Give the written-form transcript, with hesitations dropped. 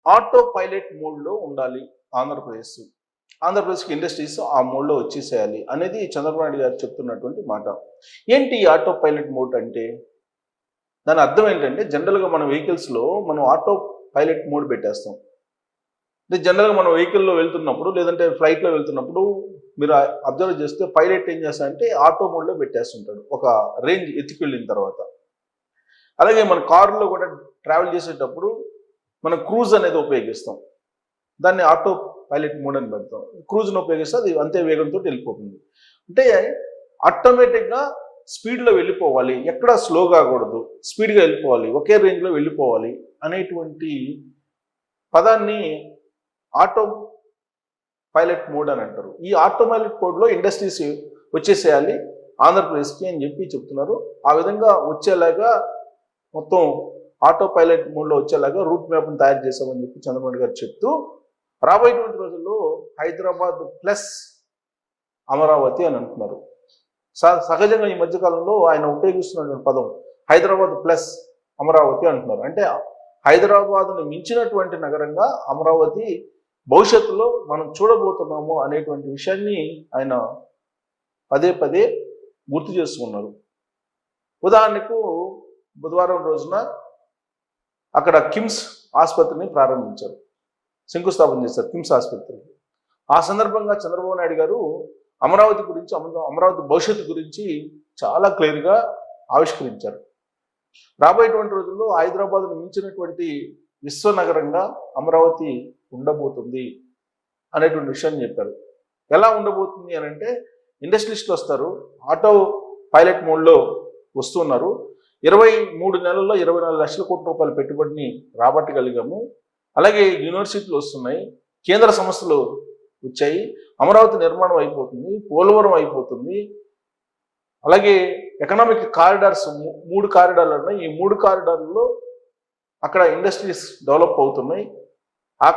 Auto pilot మోడ్లో ఉండాలి ఆంధ్రప్రదేశ్. ఆంధ్రప్రదేశ్కి ఇండస్ట్రీస్ ఆ మోడ్లో వచ్చేసేయాలి అనేది చంద్రబాబు నాయుడు గారు చెప్తున్నటువంటి మాట. ఏంటి ఈ ఆటో పైలట్ మోడ్ అంటే? దాని అర్థం ఏంటంటే జనరల్గా మన వెహికల్స్లో మనం ఆటో పైలట్ మోడ్ పెట్టేస్తాం. అంటే జనరల్గా మనం వెహికల్లో వెళ్తున్నప్పుడు లేదంటే ఫ్లైట్లో వెళ్తున్నప్పుడు మీరు అబ్జర్వ్ చేస్తే పైలట్ ఏం చేస్తాడంటే ఆటో మోడ్లో పెట్టేస్తుంటాడు ఒక రేంజ్ ఎత్తుకెళ్ళిన తర్వాత. అలాగే మన కారులో కూడా ట్రావెల్ చేసేటప్పుడు మనం క్రూజ్ అనేది ఉపయోగిస్తాం. దాన్ని ఆటో పైలట్ మోడ్ అని పెడతాం. క్రూజ్ను ఉపయోగిస్తే అది అంతే వేగంతో వెళ్ళిపోతుంది. అంటే ఆటోమేటిక్గా స్పీడ్లో వెళ్ళిపోవాలి, ఎక్కడ స్లో కాకూడదు, స్పీడ్గా వెళ్ళిపోవాలి, ఒకే రేంజ్లో వెళ్ళిపోవాలి అనేటువంటి పదాన్ని ఆటో పైలట్ మోడ్ అని అంటారు. ఈ ఆటో పైలట్ మోడ్లో ఇండస్ట్రీస్ వచ్చేసేయాలి ఆంధ్రప్రదేశ్కి అని చెప్తున్నారు. ఆ విధంగా వచ్చేలాగా మొత్తం ఆటో పైలట్ మోడ్లో వచ్చేలాగా రూట్ మ్యాప్ని తయారు చేశామని చంద్రబాబు గారు చెప్తూ రాబోయేటువంటి రోజుల్లో హైదరాబాద్ ప్లస్ అమరావతి అని అంటున్నారు. సహజంగా ఈ మధ్యకాలంలో ఆయన ఉపయోగిస్తున్నటువంటి పదం హైదరాబాద్ ప్లస్ అమరావతి అంటున్నారు. అంటే హైదరాబాద్ను మించినటువంటి నగరంగా అమరావతి భవిష్యత్తులో మనం చూడబోతున్నాము అనేటువంటి విషయాన్ని ఆయన పదే పదే గుర్తు చేస్తున్నారు. ఉదాహరణకు బుధవారం రోజున అక్కడ కిమ్స్ ఆసుపత్రిని ప్రారంభించారు, శంకుస్థాపన చేశారు కిమ్స్ ఆసుపత్రి. ఆ సందర్భంగా చంద్రబాబు నాయుడు గారు అమరావతి గురించి, అమరావతి భవిష్యత్తు గురించి చాలా క్లియర్గా ఆవిష్కరించారు. రాబోయేటువంటి రోజుల్లో హైదరాబాద్ను మించినటువంటి విశ్వనగరంగా అమరావతి ఉండబోతుంది అనేటువంటి విషయాన్ని చెప్పారు. ఎలా ఉండబోతుంది అని అంటే ఇండస్ట్రియలిస్టులు వస్తారు, ఆటో పైలట్ మోడ్లో వస్తున్నారు. 23 నెలల్లో 24 లక్షల కోట్ల రూపాయల పెట్టుబడిని రాబట్టగలిగాము. అలాగే యూనివర్సిటీలు వస్తున్నాయి, కేంద్ర సంస్థలు వచ్చాయి, అమరావతి నిర్మాణం అయిపోతుంది, పోలవరం అయిపోతుంది. అలాగే ఎకనామిక్ కారిడార్స్ 3 కారిడార్లు ఉన్నాయి. ఈ 3 కారిడార్లలో అక్కడ ఇండస్ట్రీస్ డెవలప్ అవుతున్నాయి. ఆ